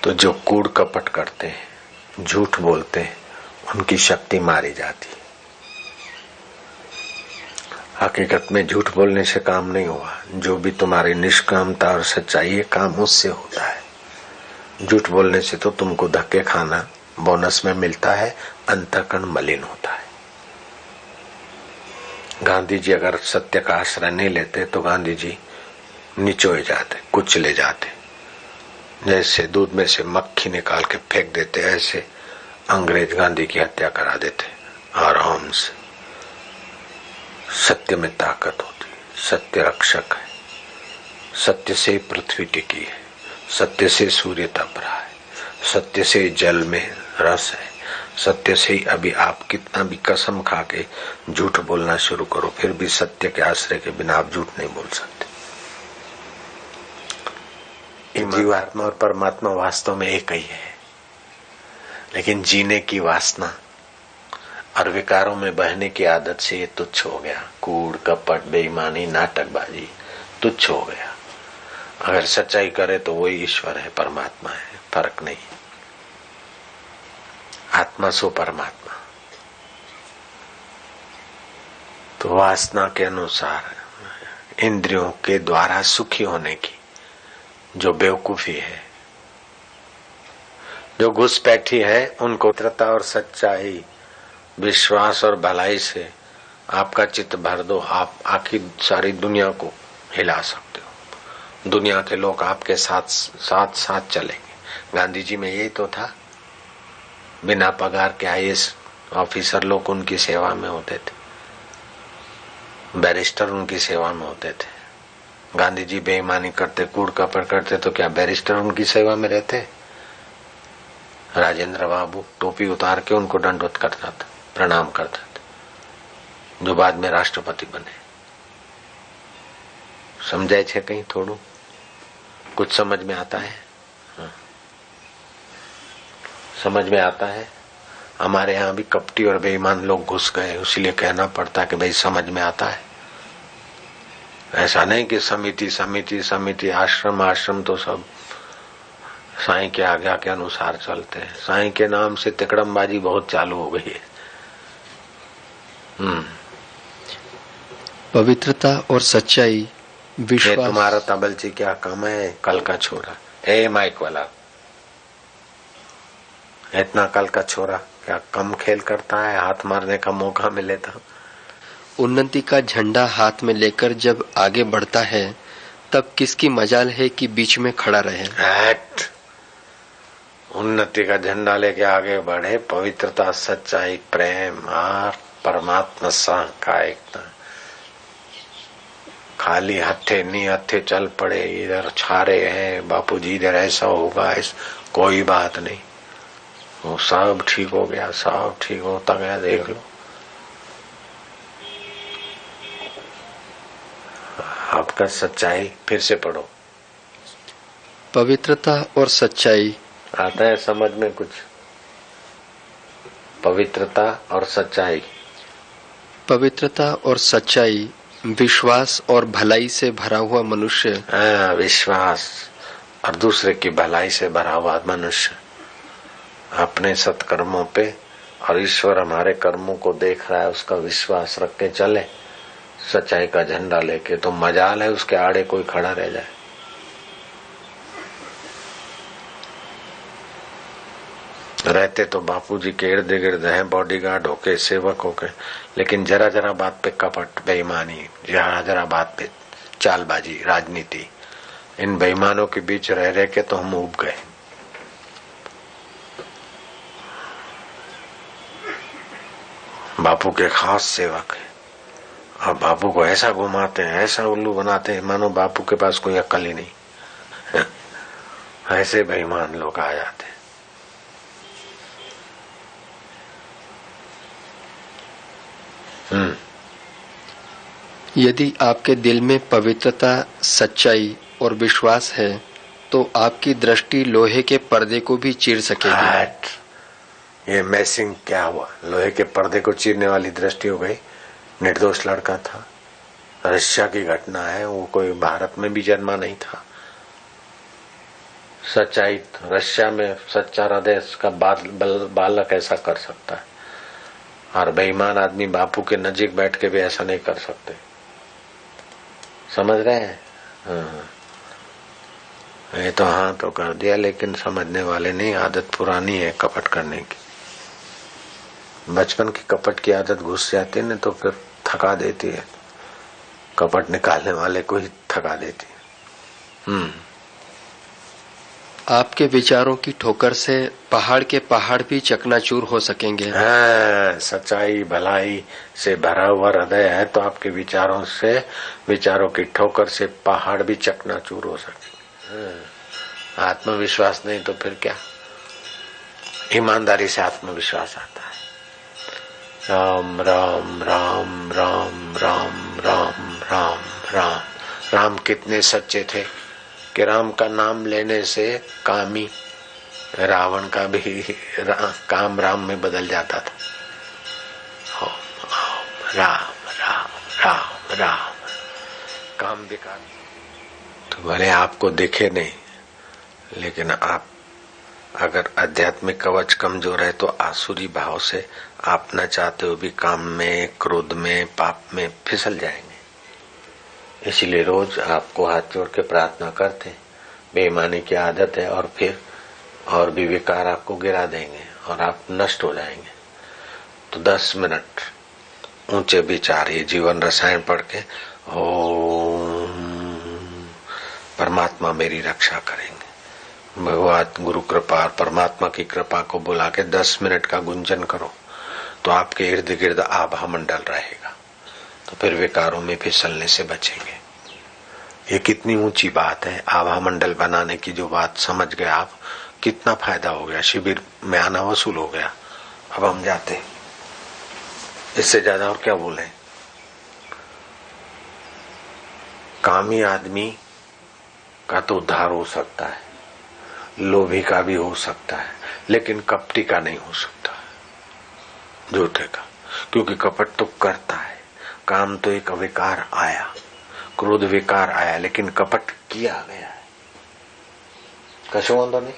तो जो कूड़ कपट करते हैं, झूठ बोलते हैं, उनकी शक्ति मारी जाती। हकीकत में झूठ बोलने से काम नहीं हुआ। जो भी तुम्हारी निष्कामता और सच्चाई है, काम उससे होता है। झूठ बोलने से तो तुमको धक्के खाना बोनस में मिलता है, अंतःकरण मलिन होता है। गांधी जी अगर सत्य का आश्रय नहीं लेते तो गांधी जी निचोए जाते, कुचले जाते। जैसे दूध में से मक्खी निकाल के फेंक देते, ऐसे अंग्रेज गांधी की हत्या करा देते आराम से। सत्य में ताकत होती, सत्य रक्षक है। सत्य से पृथ्वी टिकी है, सत्य से सूर्य तप रहा है, सत्य से जल में रस है, सत्य से ही अभी आप कितना भी कसम खा के झूठ बोलना शुरू करो, फिर भी सत्य के आश्रय के बिना आप झूठ नहीं बोल सकते। जीवात्मा और परमात्मा वास्तव में एक ही है, लेकिन जीने की वासना और विकारों में बहने की आदत से ये तुच्छ हो गया। कूड़ कपट बेईमानी नाटकबाजी तुच्छ हो गया। अगर सच्चाई करे तो वही ईश्वर है, परमात्मा है, फर्क नहीं। आत्मा सो परमात्मा। तो वासना के अनुसार इंद्रियों के द्वारा सुखी होने की जो बेवकूफी है, जो घुसपैठी है, उनको मित्रता और सच्चाई, विश्वास और भलाई से आपका चित्त भर दो, आप आखिर सारी दुनिया को हिला सकते हो। दुनिया के लोग आपके साथ साथ साथ चलेंगे। गांधी जी में यही तो था। बिना पगार के आईएएस ऑफिसर लोग उनकी सेवा में होते थे, बैरिस्टर उनकी सेवा में होते थे। गांधी जी बेईमानी करते, कूड़ कपट करते, तो क्या बैरिस्टर उनकी सेवा में रहते? राजेंद्र बाबू टोपी उतार के उनको दंडवत करता था, प्रणाम करता था, जो बाद में राष्ट्रपति बने। समझाए छे कहीं थोड़ू कुछ समझ में आता है? हाँ। समझ में आता है। हमारे यहाँ भी कपटी और बेईमान लोग घुस गए, इसलिए कहना पड़ता है कि भाई समझ में आता है। ऐसा नहीं कि समिति समिति समिति, आश्रम आश्रम तो सब साईं के आज्ञा के अनुसार चलते हैं। साईं के नाम से तिकड़मबाजी बहुत चालू हो गई है। पवित्रता और सच्चाई, विश्वास। तुम्हारा तबलची क्या कम है? कल का छोरा, ए माइक वाला, इतना कल का छोरा क्या कम खेल करता है? हाथ मारने का मौका मिले तो। उन्नति का झंडा हाथ में लेकर जब आगे बढ़ता है, तब किसकी मजाल है कि बीच में खड़ा रहे? उन्नति का झंडा लेके आगे बढ़े, पवित्रता सच्चाई प्रेम और परमात्मा सा का एकता। खाली हथे नहीं हथे चल पड़े, इधर छारे हैं बापूजी, इधर ऐसा होगा, कोई बात नहीं, वो सब ठीक हो गया, सब ठीक होता गया। देख लो आपका सच्चाई, फिर से पढ़ो। पवित्रता और सच्चाई आता है समझ में कुछ? पवित्रता और सच्चाई, पवित्रता और सच्चाई, विश्वास और भलाई से भरा हुआ मनुष्य। विश्वास और दूसरे की भलाई से भरा हुआ मनुष्य अपने सत्कर्मों पे, और ईश्वर हमारे कर्मों को देख रहा है, उसका विश्वास रख के चले, सच्चाई का झंडा लेके, तो मजाल है उसके आड़े कोई खड़ा रह जाए। रहते तो बापूजी के इर्द गिर्द हैं, बॉडीगार्ड होके, सेवक होके, लेकिन जरा जरा बात पे कपट बेईमानी, जरा जरा बात पे चालबाजी, राजनीति, इन बेईमानों के बीच रह रह के तो हम उब गए। बापू के खास सेवक है, और बापू को ऐसा घुमाते हैं, ऐसा उल्लू बनाते हैं, मानो बापू के पास कोई अक्ल ही नहीं। ऐसे बेईमान लोग आ जाते हैं। यदि आपके दिल में पवित्रता, सच्चाई और विश्वास है, तो आपकी दृष्टि लोहे के पर्दे को भी चीर सकेगी। ये मैसिंग क्या हुआ? लोहे के पर्दे को चीरने वाली दृष्टि हो गई। निर्दोष लड़का था, रशिया की घटना है, वो कोई भारत में भी जन्मा नहीं था। सच्चाई रशिया में सच्चा हृदय का बालक ऐसा कर सकता है, और बेईमान आदमी बापू के नजीक बैठ के भी ऐसा नहीं कर सकते। समझ रहे हैं? ये तो हाँ तो कर दिया, लेकिन समझने वाले नहीं। आदत पुरानी है कपट करने की। बचपन की कपट की आदत घुस जाती है ना तो फिर थका देती है। कपट निकालने वाले को ही थका देती है। आपके विचारों की ठोकर से पहाड़ के पहाड़ भी चकनाचूर हो सकेंगे। सच्चाई भलाई से भरा हुआ हृदय है तो आपके विचारों से, विचारों की ठोकर से पहाड़ भी चकनाचूर हो सकेंगे। आत्मविश्वास नहीं तो फिर क्या? ईमानदारी से आत्मविश्वास आता है। राम राम राम राम राम राम राम राम। राम कितने सच्चे थे कि राम का नाम लेने से कामी रावण का भी काम राम में बदल जाता था। राम राम राम राम। काम बेकार तो भले आपको दिखे नहीं, लेकिन आप अगर आध्यात्मिक कवच कमजोर है तो आसुरी भाव से आप न चाहते हो भी काम में, क्रोध में, पाप में फिसल जाएंगे। इसलिए रोज आपको हाथ जोड़ के प्रार्थना करते। बेईमानी की आदत है और फिर और भी विकार आपको गिरा देंगे और आप नष्ट हो जाएंगे। तो 10 मिनट ऊंचे विचार, ये जीवन रसायन पढ़ के ओम परमात्मा मेरी रक्षा करेंगे। भगवान गुरु कृपा और परमात्मा की कृपा को बुला के 10 मिनट का गुंजन करो तो आपके इर्द गिर्द आभा मंडल रहेगा। तो फिर विकारों में फिसलने से बचेंगे। ये कितनी ऊंची बात है। आभा मंडल बनाने की जो बात समझ गए आप, कितना फायदा हो गया। शिविर में आना वसूल हो गया। अब हम जाते, इससे ज्यादा और क्या बोले। कामी आदमी का तो उद्धार हो सकता है, लोभी का भी हो सकता है, लेकिन कपटी का नहीं हो सकता, झूठे का। क्योंकि कपट तो करता है। काम तो एक विकार आया, क्रोध विकार आया, लेकिन कपट किया गया है। कशो वांधो नहीं।